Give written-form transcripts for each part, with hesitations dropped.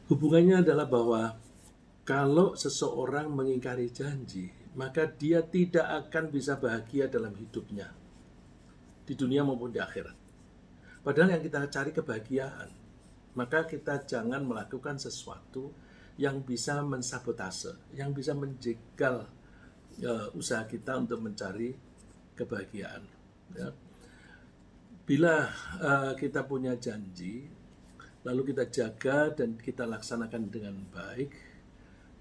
Hubungannya adalah bahwa kalau seseorang mengingkari janji, maka dia tidak akan bisa bahagia dalam hidupnya, di dunia maupun di akhirat. Padahal yang kita cari kebahagiaan, maka kita jangan melakukan sesuatu yang bisa mensabotase, yang bisa menjegal usaha kita untuk mencari kebahagiaan. Ya. Bila kita punya janji, lalu kita jaga dan kita laksanakan dengan baik,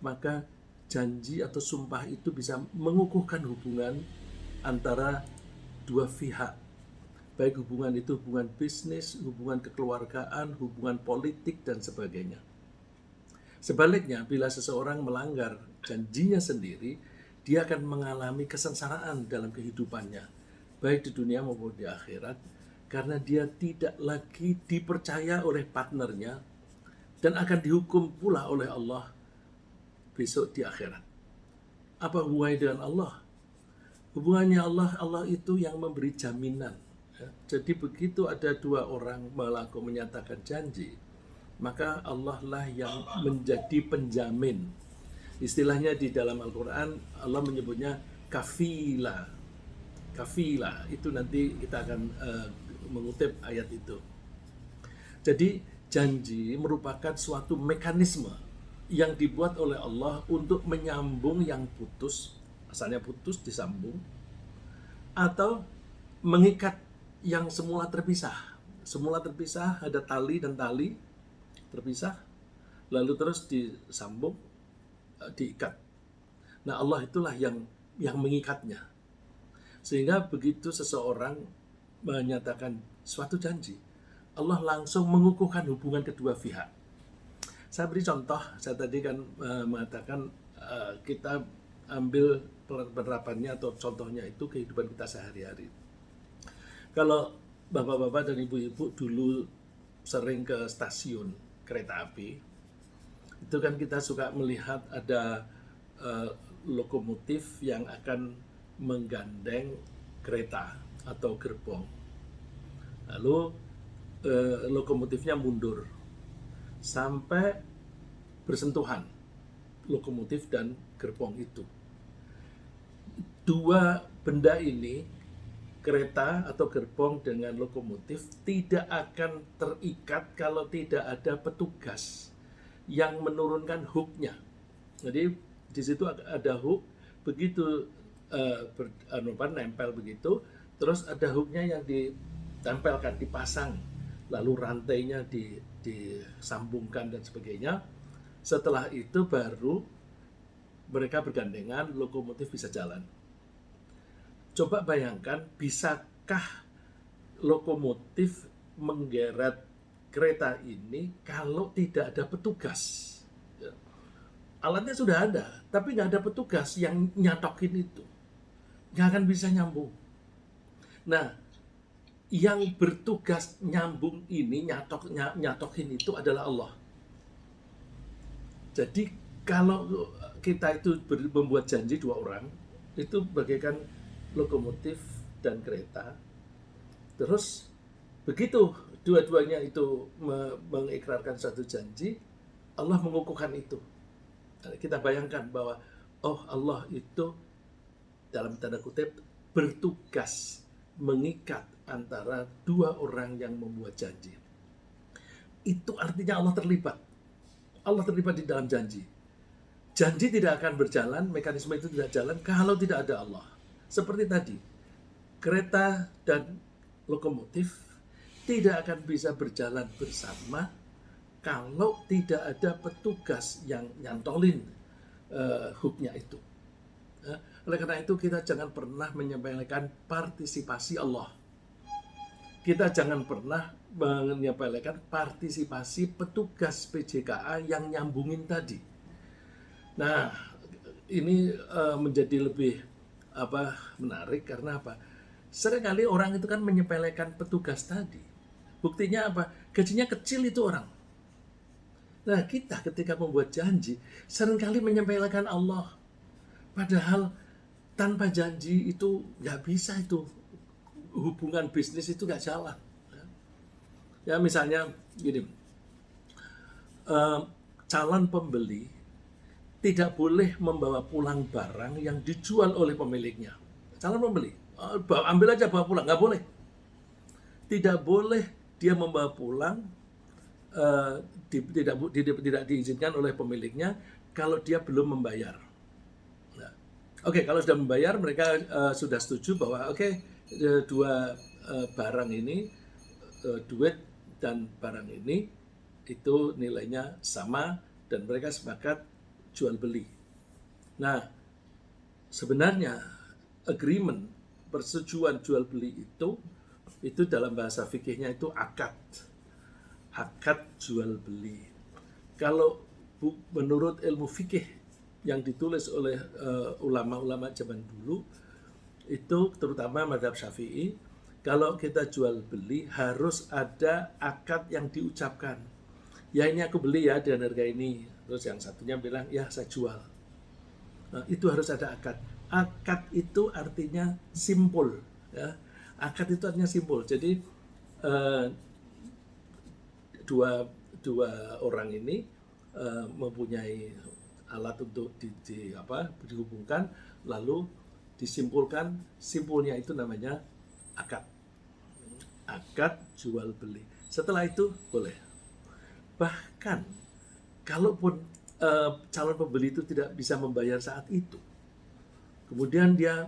maka janji atau sumpah itu bisa mengukuhkan hubungan antara dua pihak. Baik hubungan itu hubungan bisnis, hubungan kekeluargaan, hubungan politik, dan sebagainya. Sebaliknya, bila seseorang melanggar janjinya sendiri, dia akan mengalami kesengsaraan dalam kehidupannya, baik di dunia maupun di akhirat, karena dia tidak lagi dipercaya oleh partnernya dan akan dihukum pula oleh Allah besok di akhirat. Apa hubungannya dengan Allah? Hubungannya Allah itu yang memberi jaminan. Ya. Jadi begitu ada dua orang menyatakan janji, maka Allah lah yang menjadi penjamin. Istilahnya di dalam Al-Quran, Allah menyebutnya kafila. Kafila, itu nanti kita akan mengutip ayat itu. Jadi janji merupakan suatu mekanisme yang dibuat oleh Allah untuk menyambung yang putus, asalnya putus disambung, atau mengikat yang semula terpisah. Semula terpisah, ada tali dan tali terpisah, lalu terus disambung, diikat. Nah, Allah itulah yang mengikatnya. Sehingga begitu seseorang menyatakan suatu janji, Allah langsung mengukuhkan hubungan kedua pihak. Saya beri contoh, saya tadi kan mengatakan kita ambil penerapannya atau contohnya itu kehidupan kita sehari-hari. Kalau bapak-bapak dan ibu-ibu dulu sering ke stasiun kereta api, itu kan kita suka melihat ada lokomotif yang akan menggandeng kereta atau gerbong. Lalu lokomotifnya mundur sampai bersentuhan lokomotif dan gerbong itu. Dua benda ini, kereta atau gerbong dengan lokomotif, tidak akan terikat kalau tidak ada petugas yang menurunkan hooknya. Jadi di situ ada hook, begitu nempel begitu, terus ada hooknya yang ditempelkan, dipasang, lalu rantainya disambungkan dan sebagainya. Setelah itu baru mereka bergandengan, lokomotif bisa jalan. Coba bayangkan, bisakah lokomotif menggeret kereta ini kalau tidak ada petugas? Alatnya sudah ada, tapi nggak ada petugas yang nyatokin itu. Nggak akan bisa nyambung. Nah, yang bertugas nyambung ini, nyatokin itu adalah Allah. Jadi kalau kita itu membuat janji dua orang, itu bagaikan lokomotif dan kereta. Terus begitu dua-duanya itu mengikrarkan satu janji, Allah mengukuhkan itu. Kita bayangkan bahwa Allah itu dalam tanda kutip bertugas mengikat antara dua orang yang membuat janji. Itu artinya Allah terlibat. Allah terlibat di dalam janji. Janji tidak akan berjalan, mekanisme itu tidak jalan kalau tidak ada Allah. Seperti tadi, kereta dan lokomotif tidak akan bisa berjalan bersama kalau tidak ada petugas yang nyantolin hooknya itu. Oleh karena itu kita jangan pernah menyepelekan partisipasi Allah. Kita jangan pernah menyepelekan partisipasi petugas PJKA yang nyambungin tadi. Nah, ini menjadi lebih menarik karena apa? Seringkali orang itu kan menyepelekan petugas tadi. Buktinya apa? Gajinya kecil itu orang. Nah, kita ketika membuat janji seringkali menyepelekan Allah. Padahal tanpa janji itu nggak bisa itu. Hubungan bisnis itu nggak jalan. Ya misalnya gini, calon pembeli tidak boleh membawa pulang barang yang dijual oleh pemiliknya. Calon pembeli, ambil aja bawa pulang, nggak boleh. Tidak boleh dia membawa pulang, tidak diizinkan oleh pemiliknya kalau dia belum membayar. Nah, oke, kalau sudah membayar, mereka sudah setuju bahwa dua barang ini, duit dan barang ini itu nilainya sama dan mereka sepakat jual beli. Nah, sebenarnya agreement, persetujuan jual beli itu dalam bahasa fikihnya itu akad jual beli. Kalau menurut ilmu fikih yang ditulis oleh ulama-ulama zaman dulu, itu terutama mazhab Syafi'i, kalau kita jual beli harus ada akad yang diucapkan. Ya ini aku beli ya dengan harga ini. Terus yang satunya bilang ya saya jual. Nah, itu harus ada akad. Akad itu artinya simpul. Ya. Akad itu artinya simpul. Jadi dua orang ini mempunyai alat untuk dihubungkan, lalu disimpulkan, simpulnya itu namanya akad jual beli. Setelah itu boleh. Bahkan kalaupun calon pembeli itu tidak bisa membayar saat itu, kemudian dia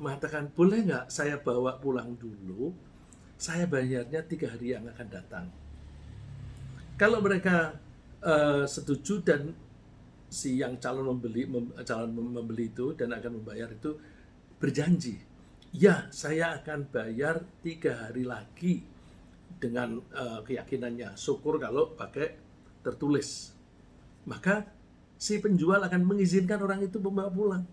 mengatakan, boleh nggak saya bawa pulang dulu, saya bayarnya 3 hari yang akan datang. Kalau mereka setuju dan si yang calon membeli itu dan akan membayar itu berjanji, ya saya akan bayar 3 hari lagi dengan keyakinannya, syukur kalau pakai tertulis, maka si penjual akan mengizinkan orang itu membawa pulang.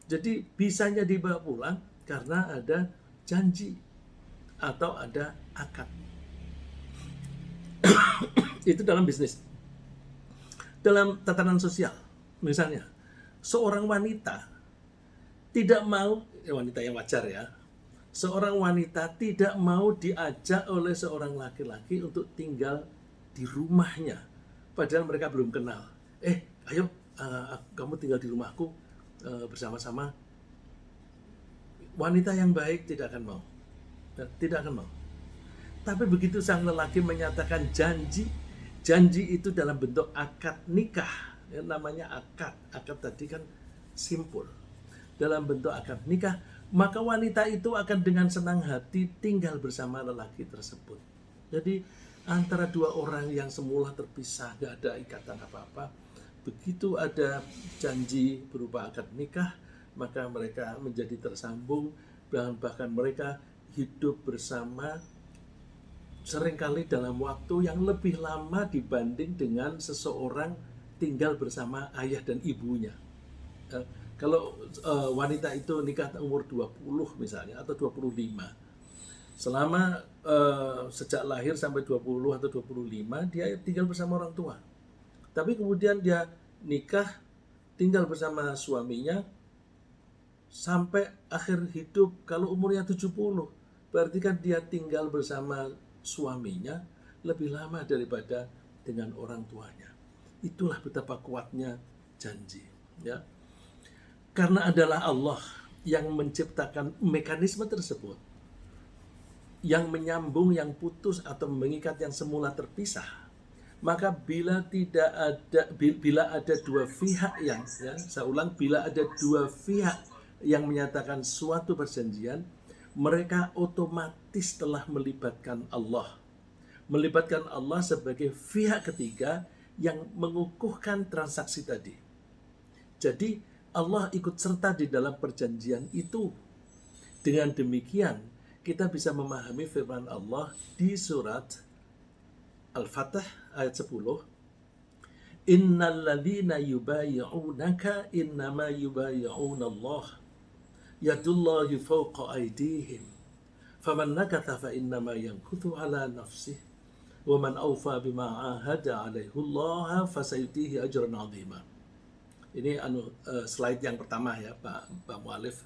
Jadi bisanya dibawa pulang karena ada janji atau ada akad. Itu dalam bisnis. Dalam tatanan sosial, misalnya seorang wanita tidak mau, wanita yang wajar ya, seorang wanita tidak mau diajak oleh seorang laki-laki untuk tinggal di rumahnya, padahal mereka belum kenal. Ayo kamu tinggal di rumahku bersama-sama. Wanita yang baik tidak akan mau. Tapi begitu sang lelaki menyatakan janji itu dalam bentuk akad nikah, namanya akad tadi kan simpul, dalam bentuk akad nikah, maka wanita itu akan dengan senang hati tinggal bersama lelaki tersebut. Jadi antara dua orang yang semula terpisah, gak ada ikatan apa-apa, begitu ada janji berupa akad nikah, maka mereka menjadi tersambung, bahkan mereka hidup bersama seringkali dalam waktu yang lebih lama dibanding dengan seseorang tinggal bersama ayah dan ibunya. Kalau wanita itu nikah umur 20 misalnya atau 25, selama sejak lahir sampai 20 atau 25 dia tinggal bersama orang tua. Tapi kemudian dia nikah, tinggal bersama suaminya sampai akhir hidup. Kalau umurnya 70, berarti kan dia tinggal bersama suaminya lebih lama daripada dengan orang tuanya. Itulah betapa kuatnya janji, ya. Karena adalah Allah yang menciptakan mekanisme tersebut, yang menyambung yang putus atau mengikat yang semula terpisah. Maka bila ada dua pihak yang, ya, saya ulang, bila ada dua pihak yang menyatakan suatu perjanjian, mereka otomatis telah melibatkan Allah sebagai pihak ketiga yang mengukuhkan transaksi tadi. Jadi Allah ikut serta di dalam perjanjian itu. Dengan demikian kita bisa memahami firman Allah di surat Al-Fatih ayat 10. Innal ladzina yubayyi'unaka innama yubayyi'una Allah yadullahi fawqa aydihim faman nakatha fa innama yankuthu ala nafsihi wa man awfa bima ahada alaihi Allah fasayutihi ajran 'azima. Ini slide yang pertama ya Pak Mu'alif.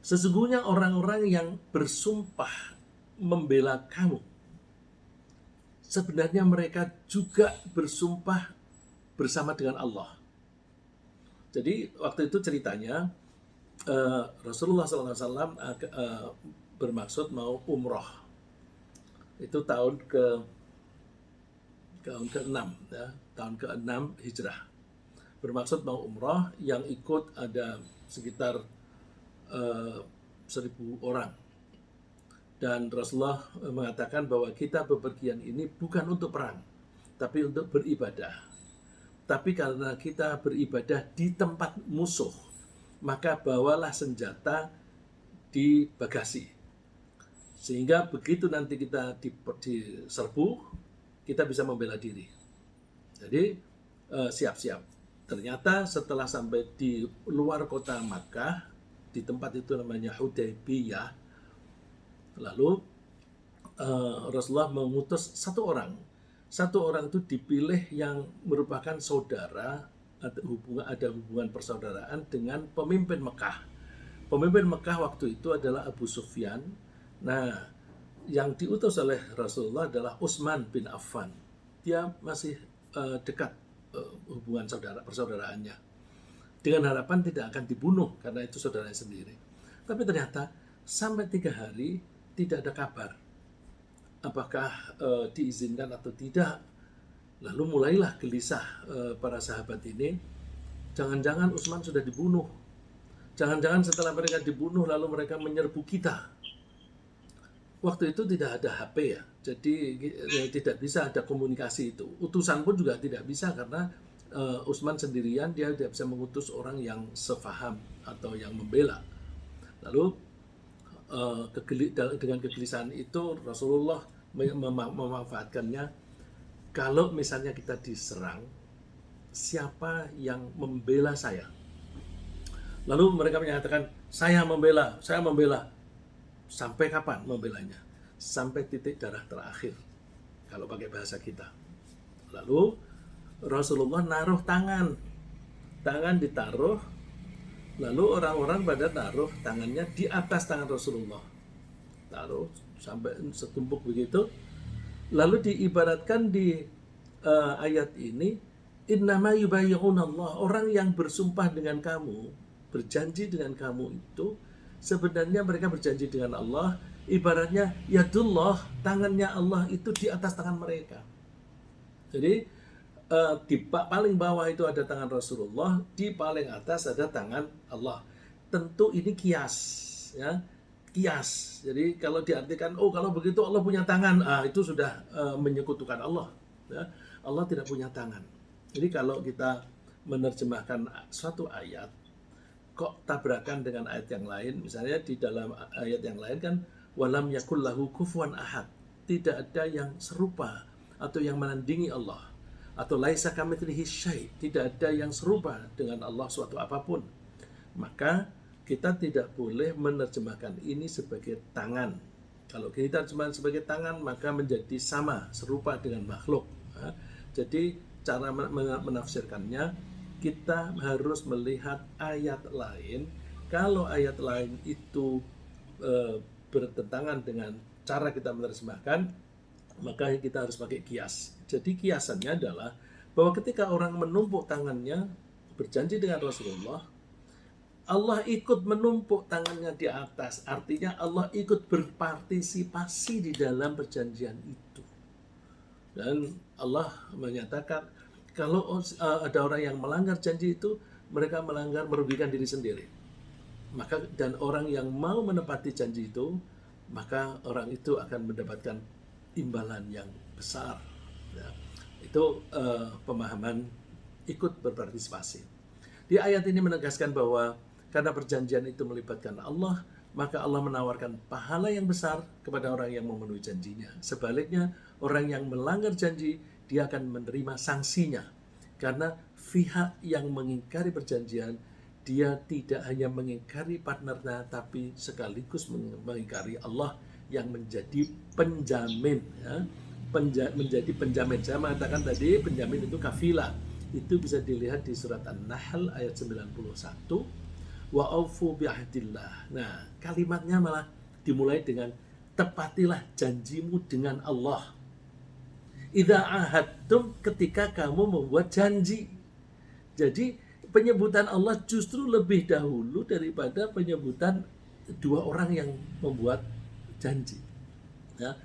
Sesungguhnya orang-orang yang bersumpah membela kamu, sebenarnya mereka juga bersumpah bersama dengan Allah. Jadi waktu itu ceritanya Rasulullah SAW bermaksud mau umroh. Itu tahun ke-6 ya, tahun ke-6 Hijrah. Bermaksud mau umroh, yang ikut ada sekitar 1.000 orang. Dan Rasulullah mengatakan bahwa kita bepergian ini bukan untuk perang, tapi untuk beribadah. Tapi karena kita beribadah di tempat musuh, maka bawalah senjata di bagasi. Sehingga begitu nanti kita diserbu, kita bisa membela diri. Jadi siap-siap. Ternyata setelah sampai di luar kota Makkah, di tempat itu namanya Hudaybiyah, lalu Rasulullah mengutus satu orang itu dipilih yang merupakan saudara, ada hubungan persaudaraan dengan pemimpin Mekah. Pemimpin Mekah waktu itu adalah Abu Sufyan. Nah, yang diutus oleh Rasulullah adalah Utsman bin Affan. Dia masih dekat hubungan persaudaraannya, dengan harapan tidak akan dibunuh karena itu saudaranya sendiri. Tapi ternyata sampai 3 hari tidak ada kabar apakah diizinkan atau tidak. Lalu mulailah gelisah para sahabat ini, jangan-jangan Utsman sudah dibunuh, jangan-jangan setelah mereka dibunuh lalu mereka menyerbu kita. Waktu itu tidak ada HP ya, jadi tidak bisa ada komunikasi itu. Utusan pun juga tidak bisa karena Utsman sendirian, dia tidak bisa mengutus orang yang sefaham atau yang membela. Lalu dengan kegelisahan itu Rasulullah memanfaatkannya. Kalau misalnya kita diserang, siapa yang membela saya? Lalu mereka menyatakan, saya membela. Sampai kapan membelanya? Sampai titik darah terakhir, kalau pakai bahasa kita. Lalu Rasulullah naruh tangan ditaruh, lalu orang-orang pada taruh tangannya di atas tangan Rasulullah, taruh sampai setumpuk begitu. Lalu diibaratkan di ayat ini, innama yubayyi'unallah, orang yang bersumpah dengan kamu, berjanji dengan kamu itu sebenarnya mereka berjanji dengan Allah. Ibaratnya yadullah, tangannya Allah itu di atas tangan mereka. Jadi di paling bawah itu ada tangan Rasulullah, di paling atas ada tangan Allah. Tentu ini kias, ya, kias. Jadi kalau diartikan, oh kalau begitu Allah punya tangan, itu sudah menyekutukan Allah. Ya. Allah tidak punya tangan. Jadi kalau kita menerjemahkan suatu ayat, kok tabrakan dengan ayat yang lain? Misalnya di dalam ayat yang lain kan, walam yakul lahu kufuwan ahad, tidak ada yang serupa atau yang menandingi Allah. Atau laisa kamitslihi syai', tidak ada yang serupa dengan Allah suatu apapun. Maka kita tidak boleh menerjemahkan ini sebagai tangan. Kalau kita terjemahkan sebagai tangan, maka menjadi sama, serupa dengan makhluk. Jadi cara menafsirkannya, kita harus melihat ayat lain. Kalau ayat lain itu bertentangan dengan cara kita menerjemahkan, maka kita harus pakai kias. Jadi kiasannya adalah bahwa ketika orang menumpuk tangannya berjanji dengan Rasulullah, Allah ikut menumpuk tangannya di atas. Artinya Allah ikut berpartisipasi di dalam perjanjian itu. Dan Allah menyatakan kalau ada orang yang melanggar janji itu, mereka melanggar, merugikan diri sendiri. Maka dan orang yang mau menepati janji itu, maka orang itu akan mendapatkan imbalan yang besar. Ya. Itu pemahaman ikut berpartisipasi. Di ayat ini menegaskan bahwa karena perjanjian itu melibatkan Allah, maka Allah menawarkan pahala yang besar kepada orang yang memenuhi janjinya. Sebaliknya, orang yang melanggar janji, dia akan menerima sanksinya. Karena pihak yang mengingkari perjanjian, dia tidak hanya mengingkari partnernya, tapi sekaligus mengingkari Allah yang menjadi penjamin, ya. Menjadi penjamin. Saya mengatakan tadi penjamin itu kafilah. Itu bisa dilihat di surat An-Nahl ayat 91. Wa aufu bi'ahdillah. Nah, kalimatnya malah dimulai dengan tepatilah janjimu dengan Allah. idza ahadtum, ketika kamu membuat janji. Jadi penyebutan Allah justru lebih dahulu daripada penyebutan dua orang yang membuat janji. Ya,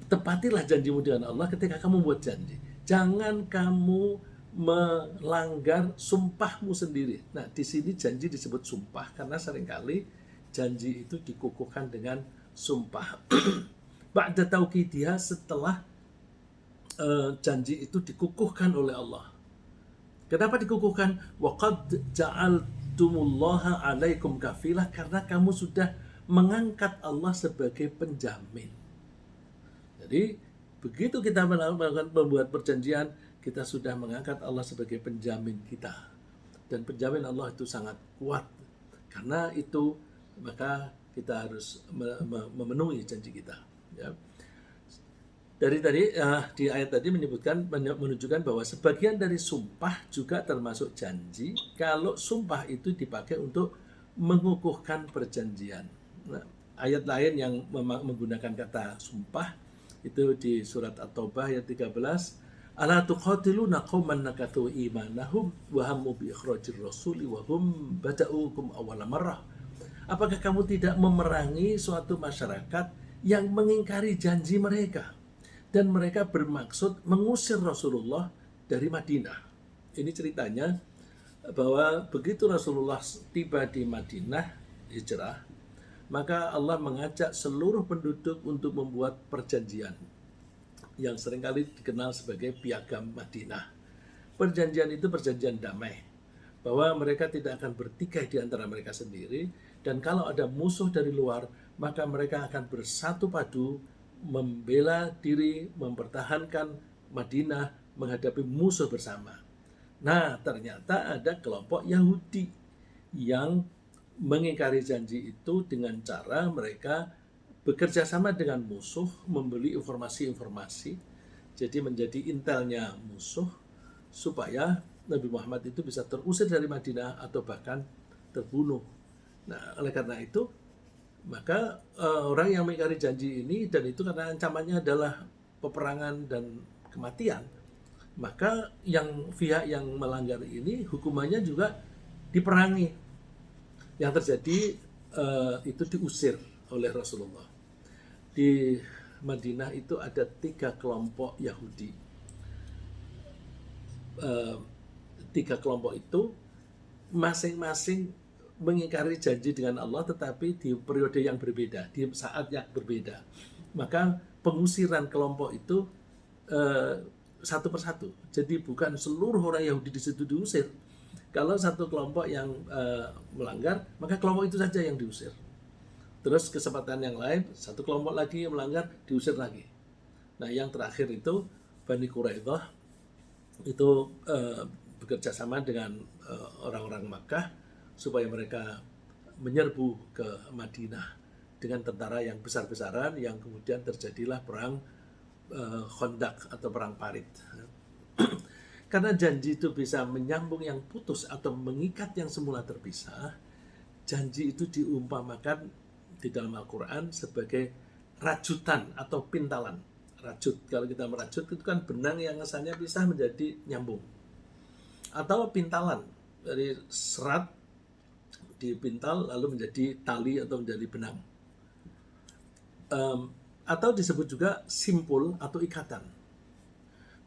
tepatilah janjimu dengan Allah ketika kamu membuat janji. Jangan kamu melanggar sumpahmu sendiri. Nah, di sini janji disebut sumpah karena seringkali janji itu dikukuhkan dengan sumpah. Ba'da tauqidiyah, setelah janji itu dikukuhkan oleh Allah. Kenapa dikukuhkan? Waqad ja'altumullaha 'alaikum kafilah, karena kamu sudah mengangkat Allah sebagai penjamin. Jadi begitu kita membuat perjanjian, kita sudah mengangkat Allah sebagai penjamin kita. Dan penjamin Allah itu sangat kuat. Karena itu maka kita harus memenuhi janji kita. Ya. Dari tadi di ayat tadi menunjukkan bahwa sebagian dari sumpah juga termasuk janji kalau sumpah itu dipakai untuk mengukuhkan perjanjian. Nah, ayat lain yang menggunakan kata sumpah itu di surat At-Taubah ayat 13, ala tuqatiluna qauman nakathu imanahum wa hammu bi ikhrajir rasuli wa hum bada'ukum awwala marrah. Apakah kamu tidak memerangi suatu masyarakat yang mengingkari janji mereka dan mereka bermaksud mengusir Rasulullah dari Madinah? Ini ceritanya bahwa begitu Rasulullah tiba di Madinah hijrah, maka Allah mengajak seluruh penduduk untuk membuat perjanjian yang seringkali dikenal sebagai Piagam Madinah. Perjanjian itu perjanjian damai, bahwa mereka tidak akan bertikai di antara mereka sendiri, dan kalau ada musuh dari luar, maka mereka akan bersatu padu membela diri, mempertahankan Madinah menghadapi musuh bersama. Nah, ternyata ada kelompok Yahudi yang mengingkari janji itu dengan cara mereka bekerja sama dengan musuh, membeli informasi-informasi, jadi menjadi intelnya musuh, supaya Nabi Muhammad itu bisa terusir dari Madinah atau bahkan terbunuh. Nah, oleh karena itu, maka orang yang mengingkari janji ini, dan itu karena ancamannya adalah peperangan dan kematian, maka pihak yang melanggar ini hukumannya juga diperangi. Yang terjadi itu diusir oleh Rasulullah. Di Madinah itu ada 3 kelompok Yahudi. 3 kelompok itu masing-masing mengingkari janji dengan Allah, tetapi di periode yang berbeda, di saat yang berbeda. Maka pengusiran kelompok itu satu persatu. Jadi bukan seluruh orang Yahudi di situ diusir. Kalau satu kelompok yang melanggar, maka kelompok itu saja yang diusir. Terus kesempatan yang lain, satu kelompok lagi yang melanggar, diusir lagi. Nah, yang terakhir itu Bani Quraidah itu bekerja sama dengan orang-orang Makkah supaya mereka menyerbu ke Madinah dengan tentara yang besar-besaran, yang kemudian terjadilah perang Khandaq atau perang Parit. Karena janji itu bisa menyambung yang putus atau mengikat yang semula terpisah, janji itu diumpamakan di dalam Al-Quran sebagai rajutan atau pintalan. Rajut, kalau kita merajut itu kan benang yang asalnya bisa menjadi nyambung. Atau pintalan, dari serat dipintal lalu menjadi tali atau menjadi benang. Atau disebut juga simpul atau ikatan.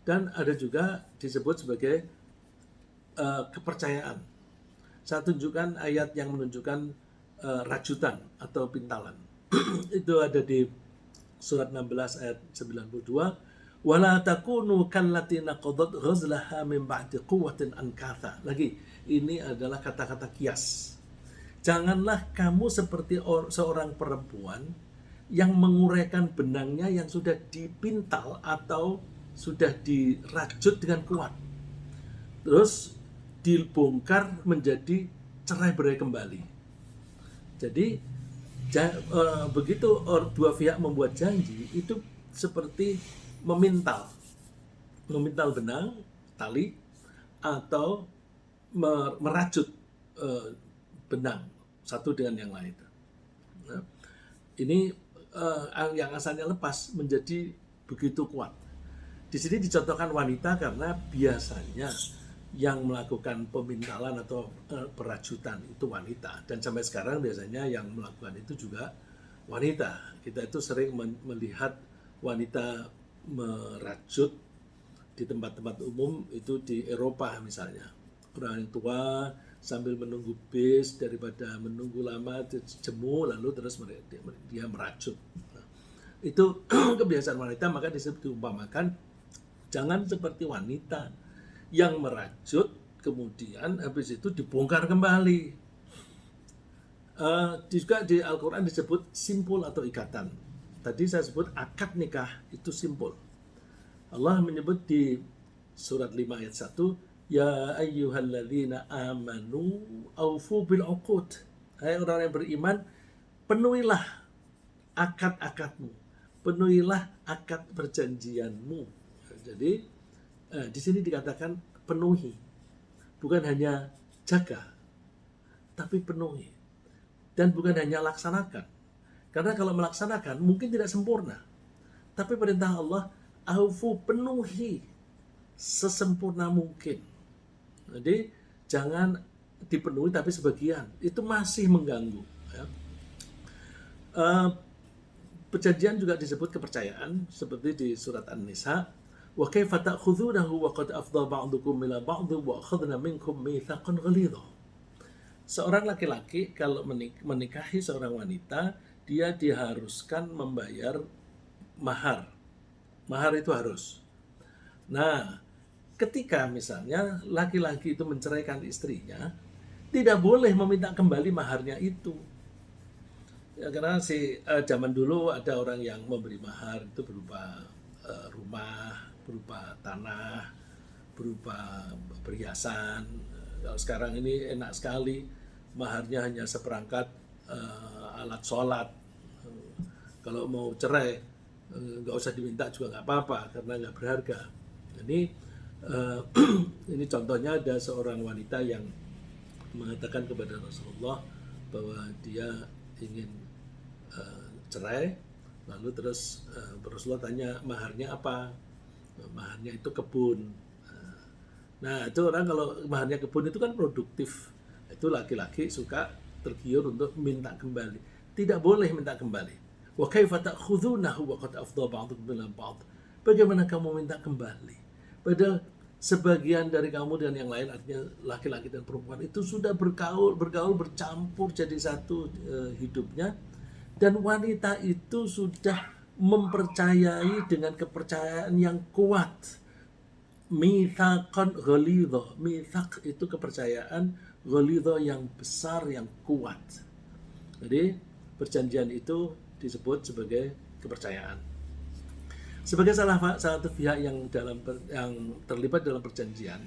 Dan ada juga disebut sebagai kepercayaan. Saya tunjukkan ayat yang menunjukkan rajutan atau pintalan. Itu ada di surat 16 ayat 92. Wala takunu kallati naqadat ghazlaha min ba'di quwwatin ankatha. Lagi, ini adalah kata-kata kias. Janganlah kamu seperti seorang perempuan yang menguraikan benangnya yang sudah dipintal atau sudah dirajut dengan kuat, terus dibongkar menjadi cerai-berai kembali. Jadi begitu dua pihak membuat janji, itu seperti memintal benang, tali, atau merajut benang satu dengan yang lain. Nah, ini yang asalnya lepas menjadi begitu kuat. Di sini dicontohkan wanita karena biasanya yang melakukan pemintalan atau perajutan itu wanita, dan sampai sekarang biasanya yang melakukan itu juga wanita. Kita itu sering melihat wanita merajut di tempat-tempat umum itu di Eropa misalnya. Orang tua sambil menunggu bis, daripada menunggu lama jemu, lalu terus dia merajut. Nah, itu kebiasaan wanita, maka disebut diumpamakan jangan seperti wanita yang merajut kemudian habis itu dibongkar kembali. Juga di Al-Quran disebut simpul atau ikatan. Tadi saya sebut akad nikah itu simpul. Allah menyebut di surat 5 ayat 1, ya ayyuhalladzina amanu aufu bil uqud. Hai orang yang beriman, penuhilah akad-akadmu, penuhilah akad perjanjianmu. Jadi di sini dikatakan penuhi, bukan hanya jaga, tapi penuhi, dan bukan hanya laksanakan. Karena kalau melaksanakan mungkin tidak sempurna, tapi perintah Allah aufu, penuhi sesempurna mungkin. Jadi jangan dipenuhi tapi sebagian, itu masih mengganggu. Ya. Perjanjian juga disebut kepercayaan, seperti di surat An-Nisa, wa kaifa ta'khudhunahu wa qad afdha ba'dukum ila ba'd wa akhadna minkum mitsaqan ghalidha. Seorang laki-laki kalau menikahi seorang wanita, dia diharuskan membayar mahar. Mahar itu harus. Nah, ketika misalnya laki-laki itu menceraikan istrinya, tidak boleh meminta kembali maharnya itu. Ya, karena zaman dulu ada orang yang memberi mahar itu berupa rumah, berupa tanah, berupa perhiasan. Kalau sekarang ini enak sekali, maharnya hanya seperangkat alat sholat. Kalau mau cerai, nggak usah diminta juga nggak apa-apa karena nggak berharga. Ini ini contohnya ada seorang wanita yang mengatakan kepada Rasulullah bahwa dia ingin cerai, lalu terus Rasulullah tanya maharnya apa? Maharnya itu kebun. Nah itu orang kalau maharnya kebun itu kan produktif, itu laki-laki suka tergiur untuk minta kembali. Tidak boleh minta kembali. Wa kaifa ta'khudhunahu wa qad afdha ba'dukum ila ba'd. Bagaimana kamu minta kembali? Padahal sebagian dari kamu dan yang lain, artinya laki-laki dan perempuan itu sudah bergaul bercampur jadi satu hidupnya, dan wanita itu sudah mempercayai dengan kepercayaan yang kuat. Mitsaqan ghalidha. Mitsaq itu kepercayaan, ghalidha yang besar, yang kuat. Jadi perjanjian itu disebut sebagai kepercayaan. Sebagai salah satu pihak yang terlibat dalam perjanjian,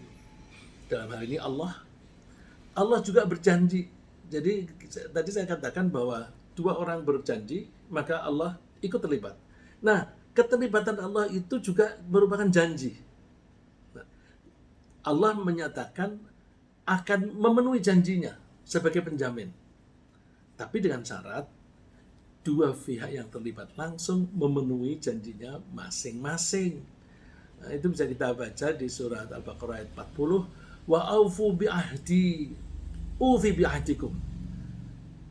dalam hal ini Allah juga berjanji. Jadi tadi saya katakan bahwa dua orang berjanji, maka Allah ikut terlibat. Nah, keterlibatan Allah itu juga merupakan janji. Allah menyatakan akan memenuhi janjinya sebagai penjamin. Tapi dengan syarat dua pihak yang terlibat langsung memenuhi janjinya masing-masing. Nah, itu bisa kita baca di surat Al-Baqarah ayat 40, wa aufu bi ahdi ufi bi ahdikum.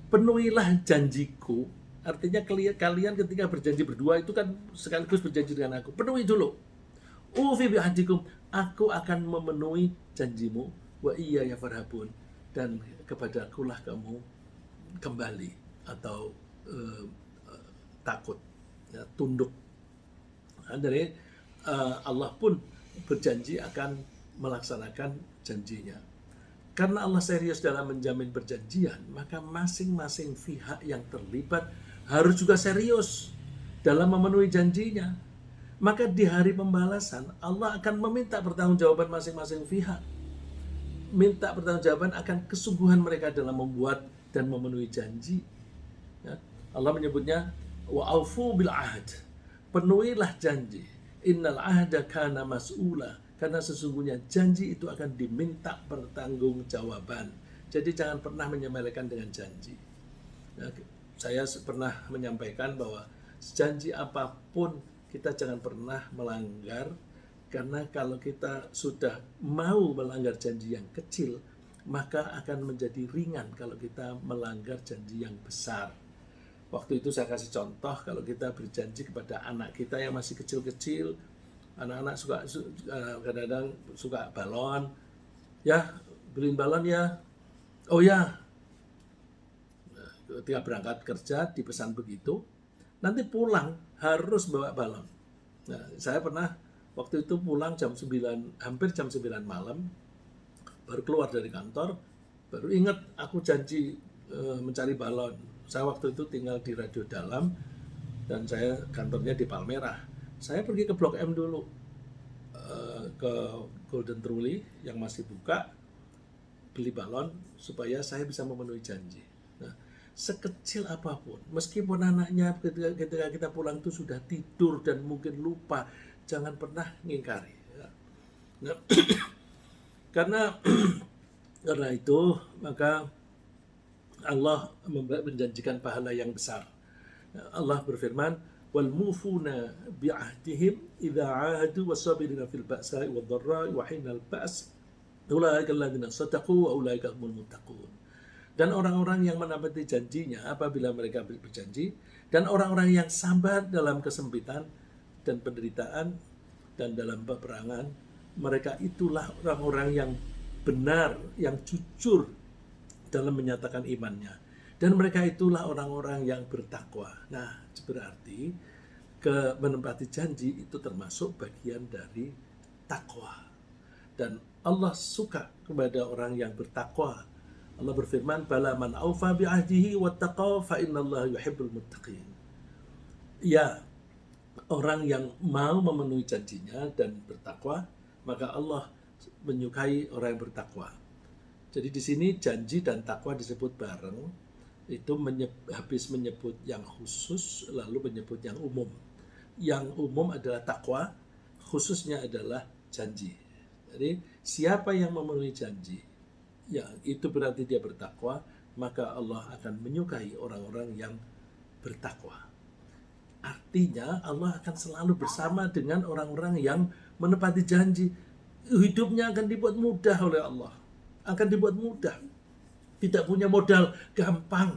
Penuhilah janjiku. Artinya kalian ketika berjanji berdua itu kan sekaligus berjanji dengan aku. Penuhi dulu. Ufi bi ahdikum, aku akan memenuhi janjimu, wa iya ya farhabun, dan kepadakulah kamu kembali atau takut, ya, tunduk. Nah, dari Allah pun berjanji akan melaksanakan janjinya. Karena Allah serius dalam menjamin perjanjian, maka masing-masing pihak yang terlibat harus juga serius dalam memenuhi janjinya. Maka di hari pembalasan Allah akan meminta pertanggungjawaban masing-masing pihak. Minta pertanggungjawaban akan kesungguhan mereka dalam membuat dan memenuhi janji. Ya. Allah menyebutnya wa aufu bil ahd. Penuhilah janji. Innal ahda kana mas'ula. Karena sesungguhnya janji itu akan diminta pertanggungjawaban. Jadi jangan pernah menyepelekan dengan janji. Ya, saya pernah menyampaikan bahwa janji apapun kita jangan pernah melanggar Karena kalau kita sudah mau melanggar janji yang kecil, maka akan menjadi ringan kalau kita melanggar janji yang besar. Waktu itu saya kasih contoh, kalau kita berjanji kepada anak kita yang masih kecil-kecil, anak-anak suka kadang-kadang suka balon, ya beliin balon ya, oh ya, ketika berangkat kerja dipesan begitu, nanti pulang harus bawa balon. Nah, saya pernah waktu itu pulang jam 9, hampir jam 9 malam, baru keluar dari kantor, baru ingat aku janji mencari balon. Saya waktu itu tinggal di Radio Dalam dan saya kantornya di Palmerah. Saya pergi ke Blok M dulu, ke Golden Truly yang masih buka, beli balon supaya saya bisa memenuhi janji. Nah, sekecil apapun, meskipun anaknya ketika kita pulang itu sudah tidur dan mungkin lupa, jangan pernah ngingkari. Nah, karena itu maka Allah menjanjikan pahala yang besar. Allah berfirman, wal mufuna bi'ahdihim idza 'ahadu wasabirina fil ba'sa'i wad dharra'i wa hinal ba's ulaika alladziina shadaqu wa ulaika humul muttaqun. Dan orang-orang yang menepati janjinya apabila mereka berjanji, dan orang-orang yang sabar dalam kesempitan dan penderitaan dan dalam peperangan, mereka itulah orang-orang yang benar, yang jujur dalam menyatakan imannya. Dan mereka itulah orang-orang yang bertakwa. Nah, berarti menepati janji itu termasuk bagian dari takwa. Dan Allah suka kepada orang yang bertakwa. Allah berfirman, "Bala man aufa bi ahdihi wattaqa fa innallaha yuhibbul muttaqin." Ya, orang yang mau memenuhi janjinya dan bertakwa, maka Allah menyukai orang yang bertakwa. Jadi di sini janji dan takwa disebut bareng, itu habis menyebut yang khusus lalu menyebut yang umum. Yang umum adalah takwa, khususnya adalah janji. Jadi siapa yang memenuhi janji, ya itu berarti dia bertakwa, maka Allah akan menyukai orang-orang yang bertakwa. Artinya Allah akan selalu bersama dengan orang-orang yang menepati janji. Hidupnya akan dibuat mudah oleh Allah. Akan dibuat mudah. Tidak punya modal gampang.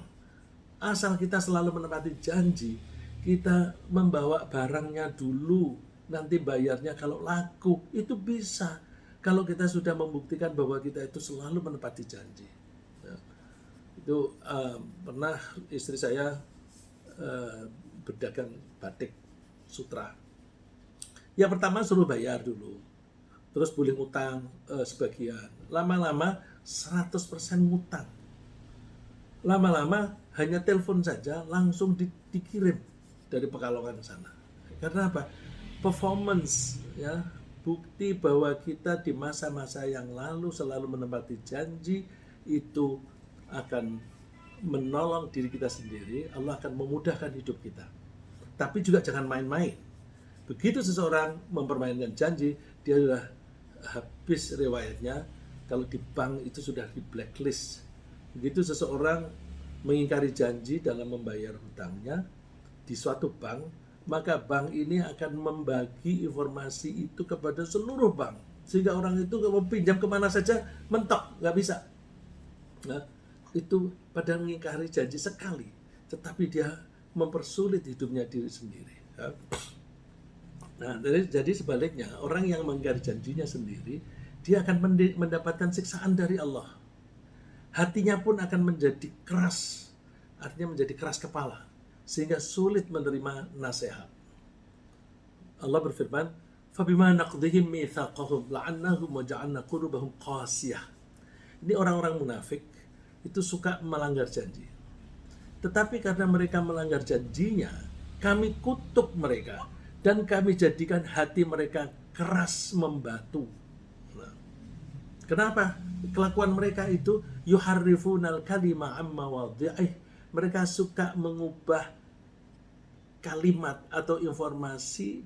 Asal kita selalu menepati janji, kita membawa barangnya dulu, nanti bayarnya kalau laku, itu bisa. Kalau kita sudah membuktikan bahwa kita itu selalu menepati janji. Nah, itu pernah istri saya berdagang batik sutra. Yang pertama suruh bayar dulu, terus boleh ngutang sebagian. Lama-lama 100% ngutang. Lama-lama hanya telepon saja langsung dikirim dari Pekalongan sana. Karena apa? Performance, ya, bukti bahwa kita di masa-masa yang lalu selalu menepati janji itu akan menolong diri kita sendiri. Allah akan memudahkan hidup kita. Tapi juga jangan main-main. Begitu seseorang mempermainkan janji, dia sudah habis riwayatnya. Kalau di bank itu sudah di blacklist. Begitu seseorang mengingkari janji dalam membayar hutangnya di suatu bank, maka bank ini akan membagi informasi itu kepada seluruh bank. Sehingga orang itu mau pinjam kemana saja mentok, nggak bisa. Nah, itu padahal mengingkari janji sekali, tetapi dia mempersulit hidupnya diri sendiri. Nah, jadi sebaliknya, orang yang mengingkari janjinya sendiri, dia akan mendapatkan siksaan dari Allah. Hatinya pun akan menjadi keras, artinya menjadi keras kepala, sehingga sulit menerima nasihat. Allah berfirman, "Fabima naqdihim mitsaqahum la'annahum wa ja'alna qulubahum qasiyah." Ini orang-orang munafik itu suka melanggar janji. Tetapi karena mereka melanggar janjinya, kami kutuk mereka dan kami jadikan hati mereka keras membatu. Nah, kenapa? Kelakuan mereka itu yuharrifunal kalima amma wadhi'ih. Mereka suka mengubah kalimat atau informasi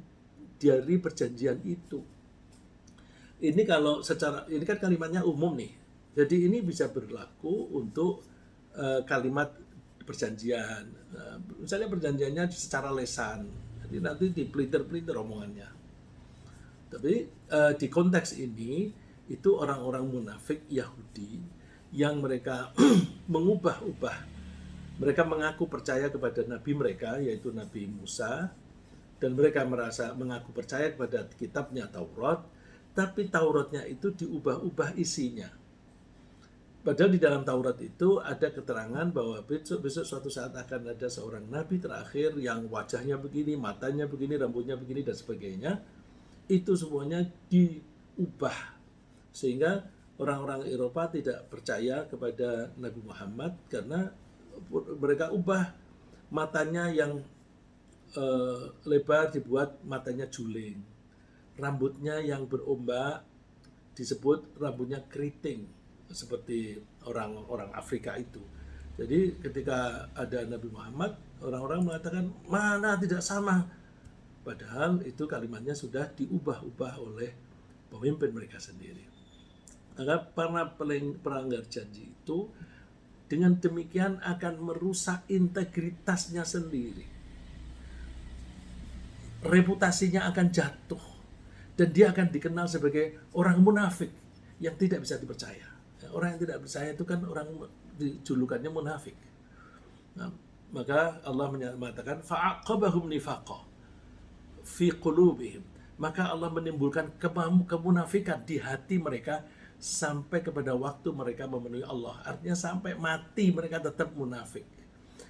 dari perjanjian itu. Ini kalau secara, ini kan kalimatnya umum nih. Jadi ini bisa berlaku untuk kalimat perjanjian. Misalnya perjanjiannya secara lesan. Jadi nanti dipelintir-pelintir omongannya. Tapi di konteks ini itu orang-orang munafik Yahudi yang mereka mengubah-ubah. Mereka mengaku percaya kepada nabi mereka yaitu Nabi Musa, dan mereka merasa mengaku percaya kepada kitabnya Taurat, tapi Tauratnya itu diubah-ubah isinya. Padahal di dalam Taurat itu ada keterangan bahwa besok suatu saat akan ada seorang nabi terakhir yang wajahnya begini, matanya begini, rambutnya begini, dan sebagainya. Itu semuanya diubah. Sehingga orang-orang Eropa tidak percaya kepada Nabi Muhammad karena mereka ubah matanya yang lebar dibuat matanya juling. Rambutnya yang berombak disebut rambutnya keriting, seperti orang-orang Afrika itu. Jadi ketika ada Nabi Muhammad, orang-orang mengatakan mana tidak sama. Padahal itu kalimatnya sudah diubah-ubah oleh pemimpin mereka sendiri. Maka para pelanggar janji itu dengan demikian akan merusak integritasnya sendiri. Reputasinya akan jatuh. Dan dia akan dikenal sebagai orang munafik yang tidak bisa dipercaya. Orang yang tidak percaya itu kan orang julukannya munafik. Nah, maka Allah mengatakan fa'aqabahum nifaqa fi qulubihim. Maka Allah menimbulkan kemunafikan di hati mereka sampai kepada waktu mereka memenuhi Allah. Artinya sampai mati mereka tetap munafik.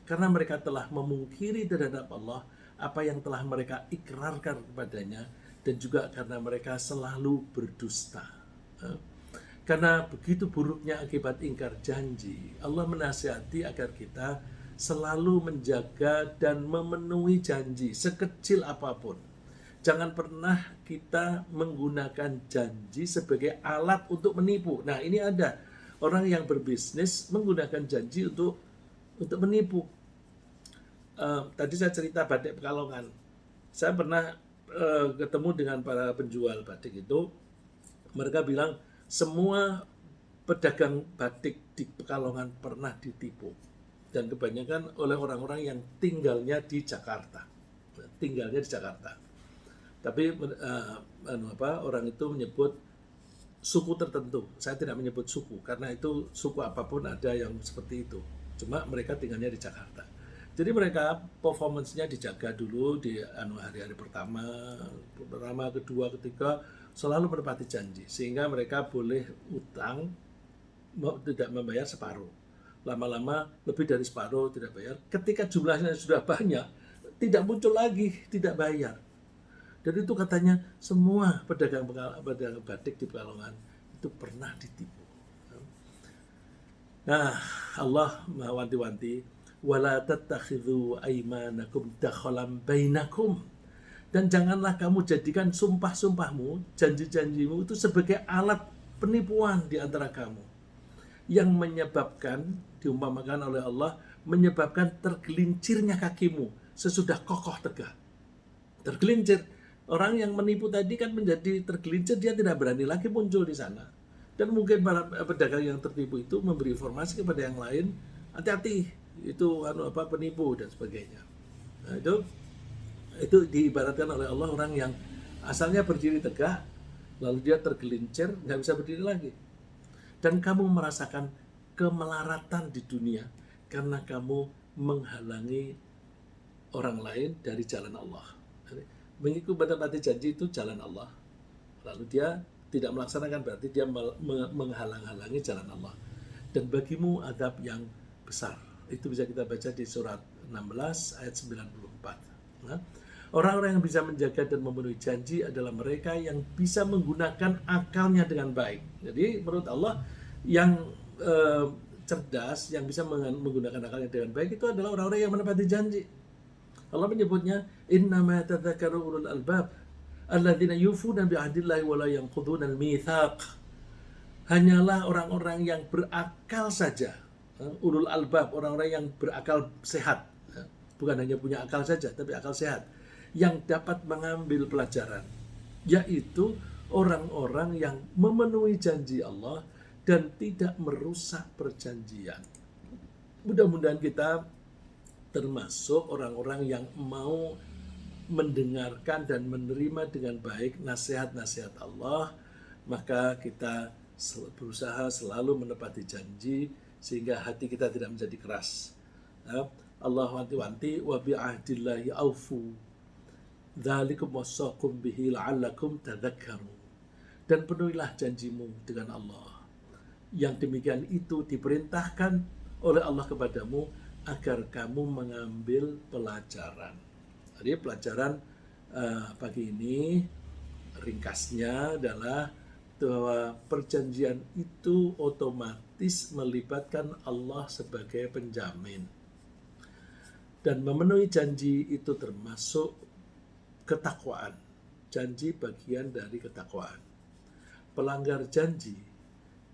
Karena mereka telah memungkiri terhadap Allah apa yang telah mereka ikrarkan kepadanya, dan juga karena mereka selalu berdusta. Karena begitu buruknya akibat ingkar janji, Allah menasihati agar kita selalu menjaga dan memenuhi janji sekecil apapun. Jangan pernah kita menggunakan janji sebagai alat untuk menipu. Nah, ini ada orang yang berbisnis menggunakan janji untuk menipu. Tadi saya cerita batik Pekalongan. Saya pernah ketemu dengan para penjual batik itu. Mereka bilang semua pedagang batik di Pekalongan pernah ditipu. Dan kebanyakan oleh orang-orang yang tinggalnya di Jakarta. Tapi orang itu menyebut suku tertentu. Saya tidak menyebut suku karena itu suku apapun ada yang seperti itu. Cuma mereka tinggalnya di Jakarta. Jadi mereka performance-nya dijaga dulu di hari-hari pertama, kedua, ketiga selalu menepati janji sehingga mereka boleh utang tidak membayar separuh. Lama-lama lebih dari separuh tidak bayar. Ketika jumlahnya sudah banyak, tidak muncul lagi tidak bayar. Dan itu katanya semua pedagang batik di Pekalongan itu pernah ditipu. Nah, Allah mewanti-wanti, wala tattakhidhu aymanakum dakhalan bainakum. Dan janganlah kamu jadikan sumpah-sumpahmu, janji-janjimu itu sebagai alat penipuan di antara kamu yang menyebabkan, diumpamakan oleh Allah, menyebabkan tergelincirnya kakimu sesudah kokoh tegak. Tergelincir. Orang yang menipu tadi kan menjadi tergelincir, dia tidak berani lagi muncul di sana. Dan mungkin para pedagang yang tertipu itu memberi informasi kepada yang lain, hati-hati, itu penipu dan sebagainya. Nah, itu diibaratkan oleh Allah orang yang asalnya berdiri tegak, lalu dia tergelincir, nggak bisa berdiri lagi. Dan kamu merasakan kemelaratan di dunia karena kamu menghalangi orang lain dari jalan Allah. Mengikuti menepati janji itu jalan Allah. Lalu dia tidak melaksanakan, berarti dia menghalang-halangi jalan Allah. Dan bagimu adab yang besar. Itu bisa kita baca di surat 16 ayat 94. Nah, orang-orang yang bisa menjaga dan memenuhi janji adalah mereka yang bisa menggunakan akalnya dengan baik. Jadi menurut Allah yang cerdas, yang bisa menggunakan akalnya dengan baik itu adalah orang-orang yang menepati janji. Allah menyebutnya innama tadzakkaru ulul albab alladzina yufuna bi'ahdillahi wa la yanquduna al-mitsaq. Hanyalah orang-orang yang berakal saja, ulul albab, orang-orang yang berakal sehat, bukan hanya punya akal saja tapi akal sehat, yang dapat mengambil pelajaran, yaitu orang-orang yang memenuhi janji Allah dan tidak merusak perjanjian. Mudah-mudahan kita termasuk orang-orang yang mau mendengarkan dan menerima dengan baik nasihat-nasihat Allah, maka kita berusaha selalu menepati janji sehingga hati kita tidak menjadi keras. Allah wanti-wanti wa bi'ahdillahi aufu dzalikum wasaqum bihi la'allakum tadhakkarun. Dan penuhilah janjimu dengan Allah. Yang demikian itu diperintahkan oleh Allah kepadamu agar kamu mengambil pelajaran. Jadi pelajaran pagi ini ringkasnya adalah bahwa perjanjian itu otomatis melibatkan Allah sebagai penjamin. Dan memenuhi janji itu termasuk ketakwaan. Janji bagian dari ketakwaan. Pelanggar janji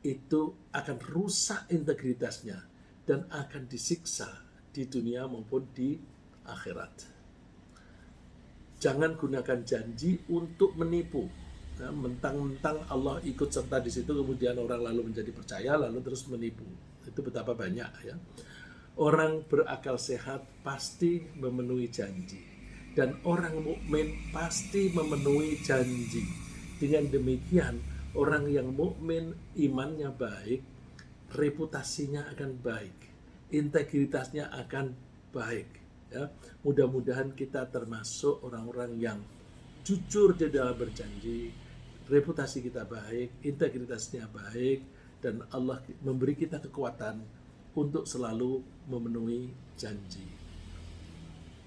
itu akan rusak integritasnya dan akan disiksa di dunia maupun di akhirat. Jangan gunakan janji untuk menipu. Nah, mentang-mentang Allah ikut serta di situ, kemudian orang lalu menjadi percaya, lalu terus menipu. Itu betapa banyak ya. Orang berakal sehat pasti memenuhi janji, dan orang mukmin pasti memenuhi janji. Dengan demikian, orang yang mukmin imannya baik, reputasinya akan baik, integritasnya akan baik. Ya, mudah-mudahan kita termasuk orang-orang yang jujur di dalam berjanji, reputasi kita baik, integritasnya baik, dan Allah memberi kita kekuatan untuk selalu memenuhi janji.